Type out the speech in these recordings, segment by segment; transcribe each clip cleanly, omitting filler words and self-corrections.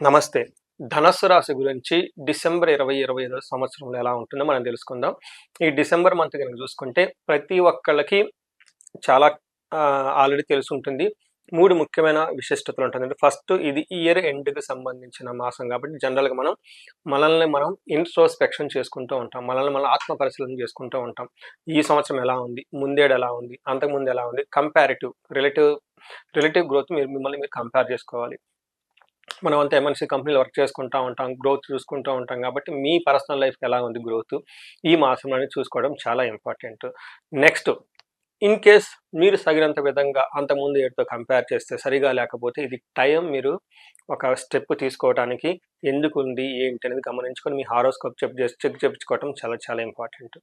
నమస్తే. ధనస్సు రాశి గురించి డిసెంబర్ 2025 సంవత్సరంలో ఎలా ఉంటుందో మనం తెలుసుకుందాం. ఈ డిసెంబర్ మంత్ గనుక చూసుకుంటే ప్రతి ఒక్కళ్ళకి చాలా ఆల్రెడీ తెలిసుంటుంది. 3 ముఖ్యమైన విశిష్టతలుంటాయి. ఫస్ట్ ఇది ఇయర్ ఎండ్‌కి సంబంధించిన మాసం కాబట్టి జనరల్‌గా మనల్ని మనం ఇంట్రోస్పెక్షన్ చేసుకుంటూ ఉంటాం. మనల్ని మనం ఆత్మ పరిశీలన చేసుకుంటూ ఉంటాం. ఈ సంవత్సరం ఎలా ఉంది? ముందేడు ఎలా ఉంది? అంతకుముందు ఎలా ఉంది? రిలేటివ్ గ్రోత్ మిమ్మల్ని మీరు కంపేర్ చేసుకోవాలి. మనమంతా ఎంఎన్‌సి కంపెనీలో వర్క్ చేసుకుంటా ఉంటాం. గ్రోత్ చూసుకుంటూ ఉంటాం కాబట్టి, మీ పర్సనల్ లైఫ్‌కి ఎలా ఉంది గ్రోత్, ఈ మాసంలోనే చూసుకోవడం చాలా ఇంపార్టెంట్. నెక్స్ట్ ఇన్ కేస్ మీరు తగినంత విధంగా అంతకుముందు ఏటితో కంపేర్ చేస్తే సరిగా లేకపోతే, ఇది టైం మీరు ఒక స్టెప్ తీసుకోవడానికి ఎందుకుంది, ఏంటి అనేది గమనించుకొని మీ హారోస్కోప్ చెక్ చేపించుకోవడం చాలా చాలా ఇంపార్టెంట్.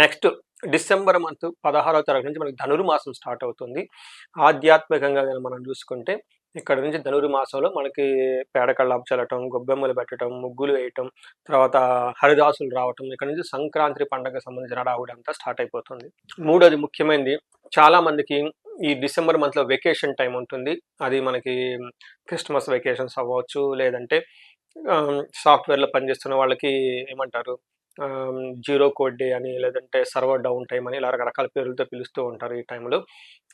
నెక్స్ట్ డిసెంబర్ మంత్ 16వ తారీఖు నుంచి మనకి ధనుర్మాసం స్టార్ట్ అవుతుంది. ఆధ్యాత్మికంగా మనం చూసుకుంటే ఇక్కడ నుంచి ధనుర్మాసంలో మనకి పేడ కల్లాపు చల్లటం, గొబ్బెమ్మలు పెట్టడం, ముగ్గులు వేయటం, తర్వాత హరిదాసులు రావటం, ఇక్కడ నుంచి సంక్రాంతి పండగకు సంబంధించిన హడావుడి అంతా స్టార్ట్ అయిపోతుంది. మూడోది ముఖ్యమైనది, చాలా మందికి ఈ డిసెంబర్ మంత్లో వెకేషన్ టైం ఉంటుంది. అది మనకి క్రిస్మస్ వెకేషన్స్ అవ్వచ్చు, లేదంటే సాఫ్ట్వేర్లో పనిచేస్తున్న వాళ్ళకి ఏమంటారు, జీరో కోడ్ డే అని, లేదంటే సర్వర్ డౌన్ టైం అని, ఇలా రకరకాల పేర్లతో పిలుస్తూ ఉంటారు. ఈ టైంలో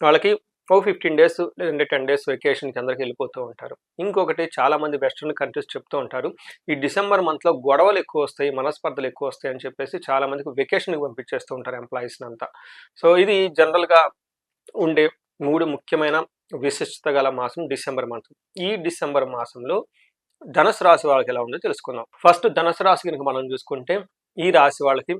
వాళ్ళకి 15 డేస్ లేదంటే 10 డేస్ వెకేషన్కి అందరికి వెళ్ళిపోతూ ఉంటారు. ఇంకొకటి, చాలామంది వెస్ట్రన్ కంట్రీస్ చెప్తూ ఉంటారు, ఈ డిసెంబర్ మంత్లో గొడవలు ఎక్కువ వస్తాయి, మనస్పర్ధలు ఎక్కువ వస్తాయి అని చెప్పేసి చాలామందికి వెకేషన్కి పంపించేస్తూ ఉంటారు ఎంప్లాయీస్ని అంతా. సో ఇది జనరల్గా ఉండే 3 ముఖ్యమైన విశిష్టత గల మాసం డిసెంబర్ మంత్. ఈ డిసెంబర్ మాసంలో ధనుసు రాశి వాళ్ళకి ఎలా ఉందో తెలుసుకుందాం. ఫస్ట్ ధనుసు రాశి కనుక మనం చూసుకుంటే, ఈ రాశి వాళ్ళకి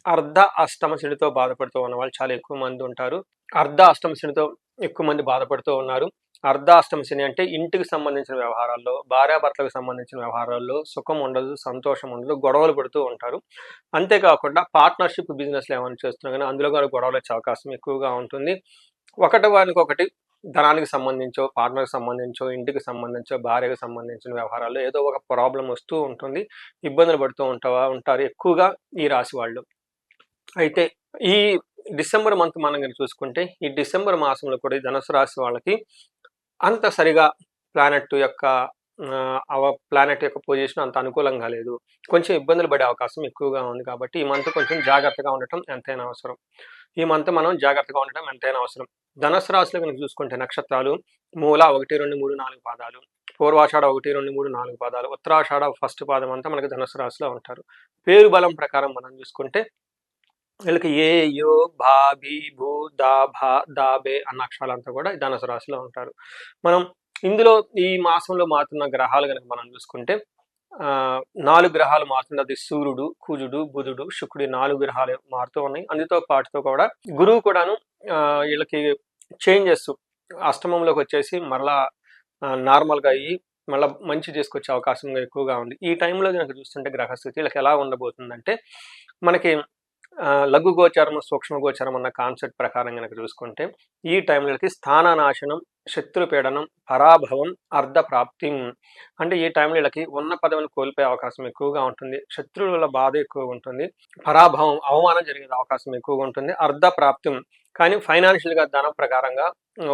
అర్ధ అష్టమ శనితో బాధపడుతూ ఉన్న వాళ్ళు చాలా ఎక్కువ మంది ఉంటారు. అర్ధ అష్టమ శనితో ఎక్కువ మంది బాధపడుతూ ఉన్నారు. అర్ధ అష్టమ శని అంటే ఇంటికి సంబంధించిన వ్యవహారాల్లో, భార్యాభర్తలకు సంబంధించిన వ్యవహారాల్లో సుఖం ఉండదు, సంతోషం ఉండదు, గొడవలు పడుతూ ఉంటారు. అంతేకాకుండా పార్ట్నర్షిప్ బిజినెస్లు ఏమైనా చేస్తున్నా కానీ అందులో కూడా గొడవలు వచ్చే అవకాశం ఎక్కువగా ఉంటుంది. ఒకటి ధనానికి సంబంధించో, పార్ట్నర్కి సంబంధించో, ఇంటికి సంబంధించో, భార్యకు సంబంధించిన వ్యవహారాల్లో ఏదో ఒక ప్రాబ్లం వస్తూ ఉంటుంది. ఇబ్బందులు పడుతూ ఉంటారు ఎక్కువగా ఈ రాశి వాళ్ళు. అయితే ఈ డిసెంబర్ మంత్ మనం కనుక చూసుకుంటే, ఈ డిసెంబర్ మాసంలో కూడా ఈ ధనుసు రాశి వాళ్ళకి అంత సరిగా ప్లానెట్ యొక్క పొజిషన్ అంత అనుకూలంగా లేదు. కొంచెం ఇబ్బందులు పడే అవకాశం ఎక్కువగా ఉంది. కాబట్టి ఈ మంత్ కొంచెం జాగ్రత్తగా ఉండటం ఎంతైనా అవసరం. ఈ మంత్ మనం జాగ్రత్తగా ఉండటం ఎంతైనా అవసరం. ధనుసు రాశిలో కనుక చూసుకుంటే నక్షత్రాలు మూల 1, 2, 3, 4 పాదాలు, పూర్వాషాఢ 1, 2, 3, 4 పాదాలు, ఉత్తరాషాఢ ఫస్ట్ పాదం అంతా మనకి ధనుసు రాశిలో ఉంటారు. పేరు బలం ప్రకారం మనం చూసుకుంటే వీళ్ళకి ఏ, యో, భా, భీ, భూ, దా, భా, దా, బే అన్న అక్షరాలంతా కూడా ధనుసు రాశిలో ఉంటారు. మనం ఇందులో ఈ మాసంలో మారుతున్న గ్రహాలు కనుక మనం చూసుకుంటే 4 గ్రహాలు మారుతుంది. అది సూర్యుడు, కుజుడు, బుధుడు, శుక్రుడు, 4 గ్రహాలు మారుతూ ఉన్నాయి. అందుతో పాటుతో కూడా గురువు కూడాను వీళ్ళకి చేంజెస్ అష్టమంలోకి వచ్చేసి మరలా నార్మల్గా అయ్యి మళ్ళీ మంచి చేసుకొచ్చే అవకాశం ఎక్కువగా ఉంది. ఈ టైంలో కనుక చూస్తుంటే గ్రహస్థితి వీళ్ళకి ఎలా ఉండబోతుందంటే, మనకి లఘు గోచారం, సూక్ష్మ గోచారం అన్న కాన్సెప్ట్ ప్రకారం కనుక చూసుకుంటే, ఈ టైంలోకి స్థాననాశనం, శత్రుపీడనం, పరాభవం, అర్ధప్రాప్తి. అంటే ఈ టైంలో వీళ్ళకి ఉన్న పదవిని కోల్పోయే అవకాశం ఎక్కువగా ఉంటుంది. శత్రువుల వల్ల బాధ ఎక్కువగా ఉంటుంది. పరాభవం, అవమానం జరిగే అవకాశం ఎక్కువగా ఉంటుంది. అర్ధప్రాప్తి, కానీ ఫైనాన్షియల్గా ధనం ప్రకారంగా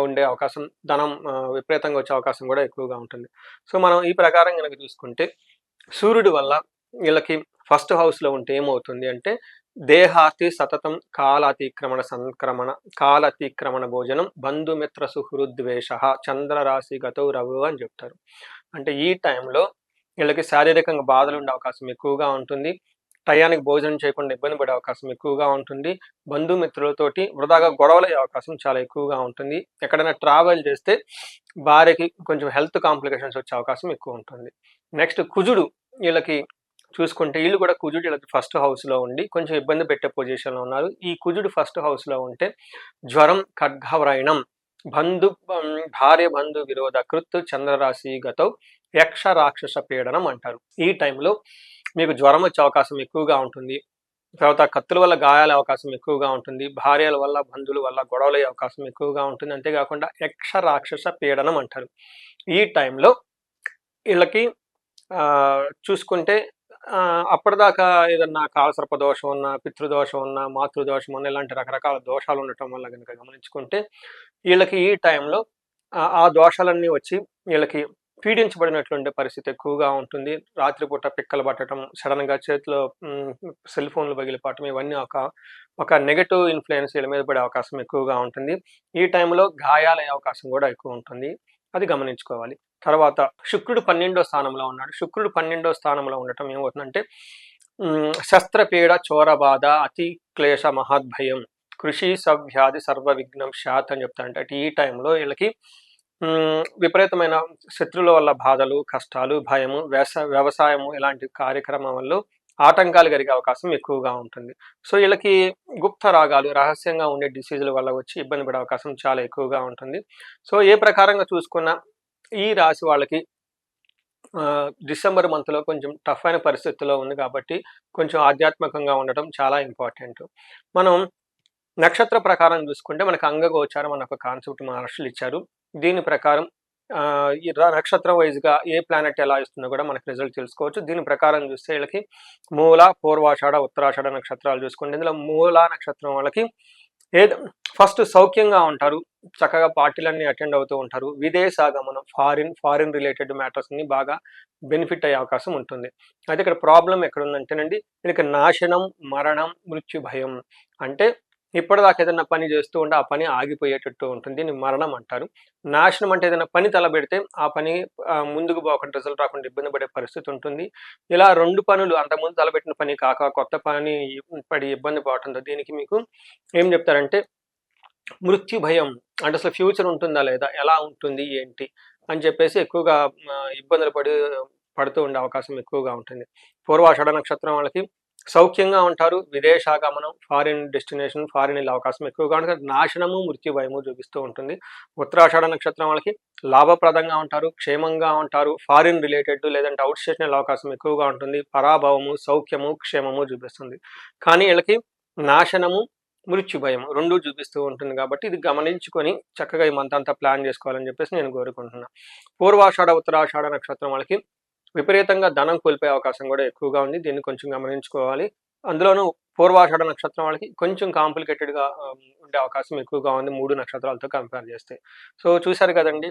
ఉండే అవకాశం, ధనం విపరీతంగా వచ్చే అవకాశం కూడా ఎక్కువగా ఉంటుంది. సో మనం ఈ ప్రకారం కనుక చూసుకుంటే, సూర్యుడి వల్ల వీళ్ళకి ఫస్ట్ హౌస్లో ఉంటే ఏమవుతుంది అంటే, దేహాతి సతతం కాలతిక్రమణ భోజనం, బంధుమిత్ర సుహృద్వేష, చంద్రరాశి గతౌ రవు అని చెప్తారు. అంటే ఈ టైంలో వీళ్ళకి శారీరకంగా బాధలు ఉండే అవకాశం ఎక్కువగా ఉంటుంది. టయానికి భోజనం చేయకుండా ఇబ్బంది పడే అవకాశం ఎక్కువగా ఉంటుంది. బంధుమిత్రులతోటి వృధాగా గొడవలయ్యే అవకాశం చాలా ఎక్కువగా ఉంటుంది. ఎక్కడైనా ట్రావెల్ చేస్తే భార్యకి కొంచెం హెల్త్ కాంప్లికేషన్స్ వచ్చే అవకాశం ఎక్కువ ఉంటుంది. నెక్స్ట్ కుజుడు, వీళ్ళకి చూసుకుంటే వీళ్ళు కూడా కుజుడు వీళ్ళకి ఫస్ట్ హౌస్లో ఉండి కొంచెం ఇబ్బంది పెట్టే పొజిషన్లో ఉన్నారు. ఈ కుజుడు ఫస్ట్ హౌస్లో ఉంటే జ్వరం, ఖడ్గవ్రైణం, భార్య బంధు విరోధ కృత్, చంద్రరాశి గతౌ యక్ష రాక్షస పీడనం అంటారు. ఈ టైంలో మీకు జ్వరం వచ్చే అవకాశం ఎక్కువగా ఉంటుంది. తర్వాత కత్తుల వల్ల గాయాల అవకాశం ఎక్కువగా ఉంటుంది. భార్యల వల్ల, బంధువుల వల్ల గొడవలయ్యే అవకాశం ఎక్కువగా ఉంటుంది. అంతేకాకుండా యక్ష రాక్షస పీడనం అంటారు. ఈ టైంలో వీళ్ళకి చూసుకుంటే అప్పటిదాకా ఏదన్నా కాలసర్ప దోషం ఉన్నా, పితృదోషం ఉన్నా, మాతృదోషం ఉన్నా, ఇలాంటి రకరకాల దోషాలు ఉండటం వల్ల కనుక గమనించుకుంటే, వీళ్ళకి ఈ టైంలో ఆ దోషాలన్నీ వచ్చి వీళ్ళకి పీడించబడినట్లుండే పరిస్థితి ఎక్కువగా ఉంటుంది. రాత్రిపూట పిక్కలు పట్టడం, సడెన్‌గా చేతిలో సెల్ ఫోన్‌లు పగిలిపోవటం ఇవన్నీ ఒక నెగెటివ్ ఇన్‌ఫ్లుయెన్స్ వీళ్ళ మీద పడే అవకాశం ఎక్కువగా ఉంటుంది. ఈ టైంలో గాయాలయ్యే అవకాశం కూడా ఎక్కువ ఉంటుంది. అది గమనించుకోవాలి. తర్వాత శుక్రుడు 12వ స్థానంలో ఉన్నాడు. శుక్రుడు 12వ స్థానంలో ఉండటం ఏమవుతుందంటే శస్త్రపీడ, చోరబాధ, అతి క్లేశ మహద్భయం, కృషి సవ్యాధి సర్వ విఘ్నం శాత్ అని చెప్తారంట. అంటే ఈ టైంలో వీళ్ళకి విపరీతమైన శత్రువుల వల్ల బాధలు, కష్టాలు, భయము, వ్యవసాయము ఇలాంటి కార్యక్రమాల్లో ఆటంకాలు కలిగే అవకాశం ఎక్కువగా ఉంటుంది. సో వీళ్ళకి గుప్త రాగాలు, రహస్యంగా ఉండే డిసీజుల వల్ల వచ్చి ఇబ్బంది పడే అవకాశం చాలా ఎక్కువగా ఉంటుంది. సో ఏ ప్రకారంగా చూసుకున్నా ఈ రాశి వాళ్ళకి డిసెంబర్ మంత్లో కొంచెం టఫ్ అయిన పరిస్థితుల్లో ఉంది కాబట్టి కొంచెం ఆధ్యాత్మికంగా ఉండటం చాలా ఇంపార్టెంట్. మనం నక్షత్ర ప్రకారం చూసుకుంటే మనకు అంగగోచారం అన్న ఒక కాన్సెప్ట్ మహర్షులు ఇచ్చారు. దీని ప్రకారం ఈ నక్షత్రం వైజ్గా ఏ ప్లానెట్ ఎలా ఇస్తుందో కూడా మనకు రిజల్ట్ తెలుసుకోవచ్చు. దీని ప్రకారం చూస్తే వీళ్ళకి మూల, పూర్వాషాఢ, ఉత్తరాషాఢ నక్షత్రాలు చూసుకుంటే ఇందులో మూల నక్షత్రం వాళ్ళకి ఫస్ట్ సౌఖ్యంగా ఉంటారు, చక్కగా పార్టీలన్నీ అటెండ్ అవుతూ ఉంటారు. విదేశాగమనం, ఫారిన్ రిలేటెడ్ మ్యాటర్స్ని బాగా బెనిఫిట్ అయ్యే అవకాశం ఉంటుంది. అయితే ఇక్కడ ప్రాబ్లం ఎక్కడుందంటేనండి వీళ్ళకి నాశనం, మరణం, మృత్యు భయం. అంటే ఇప్పటిదాకా ఏదైనా పని చేస్తూ ఉంటే ఆ పని ఆగిపోయేటట్టు ఉంటుంది. దీన్ని మరణం అంటారు. నాశనం అంటే ఏదైనా పని తలబెడితే ఆ పని ముందుకు పోకుండా రిజల్ట్ రాకుండా ఇబ్బంది పడే పరిస్థితి ఉంటుంది. ఇలా 2 పనులు అంతకుముందు తలబెట్టిన పని కాక కొత్త పని పడి ఇబ్బంది పడుతుందో దీనికి మీకు ఏం చెప్తారంటే మృత్యు భయం. అంటే అసలు ఫ్యూచర్ ఉంటుందా లేదా, ఎలా ఉంటుంది ఏంటి అని చెప్పేసి ఎక్కువగా ఇబ్బందులు పడుతూ ఉండే అవకాశం ఎక్కువగా ఉంటుంది. పూర్వాషాఢ నక్షత్రం వాళ్ళకి సౌఖ్యంగా ఉంటారు, విదేశాగమనం, ఫారిన్ డెస్టినేషన్, ఫారిన్ వెళ్ళే అవకాశం ఎక్కువగా ఉంటుంది. నాశనము, మృత్యు భయము చూపిస్తూ ఉంటుంది. ఉత్తరాషాఢ నక్షత్రం వాళ్ళకి లాభప్రదంగా ఉంటారు, క్షేమంగా ఉంటారు, ఫారిన్ రిలేటెడ్ లేదంటే అవుట్ స్టేషన్ వెళ్ళే అవకాశం ఎక్కువగా ఉంటుంది. పరాభవము, సౌఖ్యము, క్షేమము చూపిస్తుంది. కానీ వీళ్ళకి నాశనము, మృత్యు భయం 2 చూపిస్తూ ఉంటుంది. కాబట్టి ఇది గమనించుకొని చక్కగా ఈ మంత్ అంతా ప్లాన్ చేసుకోవాలని చెప్పేసి నేను కోరుకుంటున్నాను. పూర్వాషాఢ, ఉత్తరాషాఢ నక్షత్రం వాళ్ళకి విపరీతంగా ధనం కోల్పోయే అవకాశం కూడా ఎక్కువగా ఉంది. దీన్ని కొంచెం గమనించుకోవాలి. అందులోనూ పూర్వాషాఢ నక్షత్రం వాళ్ళకి కొంచెం కాంప్లికేటెడ్గా ఉండే అవకాశం ఎక్కువగా ఉంది 3 నక్షత్రాలతో కంపేర్ చేస్తే. సో చూశారు కదండి.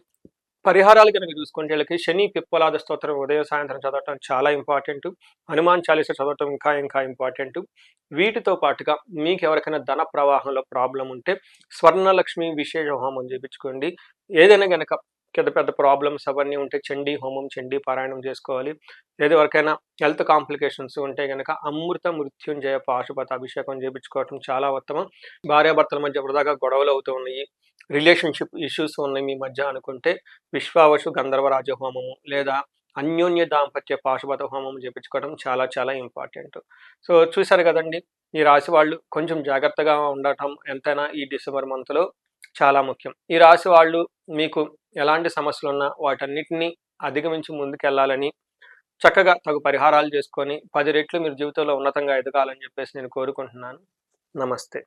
పరిహారాలు కనుక చూసుకుంటే వీళ్ళకి శని పిప్పలాద స్తోత్రం ఉదయం సాయంత్రం చదవటం చాలా ఇంపార్టెంట్. హనుమాన్ చాలీస చదవటం ఇంకా ఇంపార్టెంట్. వీటితో పాటుగా మీకు ఎవరికైనా ధన ప్రవాహంలో ప్రాబ్లం ఉంటే స్వర్ణలక్ష్మి విశేష హోమం చేయించుకోండి. ఏదైనా కనుక పెద్ద ప్రాబ్లమ్స్ అవన్నీ ఉంటే చండీ హోమం, చండీ పారాయణం చేసుకోవాలి. లేదా ఎవరికైనా హెల్త్ కాంప్లికేషన్స్ ఉంటే కనుక అమృత మృత్యుంజయ పాశుపత అభిషేకం చేయించుకోవటం చాలా ఉత్తమం. భార్యాభర్తల మధ్య వృధాగా గొడవలు అవుతూ ఉన్నాయి, రిలేషన్షిప్ ఇష్యూస్ ఉన్నాయి మీ మధ్య అనుకుంటే విశ్వావశు గంధర్వరాజ హోమము లేదా అన్యోన్య దాంపత్య పాశుపత హోమం చేయించుకోవడం చాలా చాలా ఇంపార్టెంట్. సో చూశారు కదండి. ఈ రాశి వాళ్ళు కొంచెం జాగ్రత్తగా ఉండటం ఎంతైనా ఈ డిసెంబర్ మంత్లో చాలా ముఖ్యం. ఈ రాశి వాళ్ళు మీకు ఎలాంటి సమస్యలున్నా వాటన్నిటిని అధిగమించి ముందుకెళ్లాలని, చక్కగా తగు పరిహారాలు చేసుకొని 10 రెట్లు మీరు జీవితంలో ఉన్నతంగా ఎదగాలని చెప్పేసి నేను కోరుకుంటున్నాను. నమస్తే.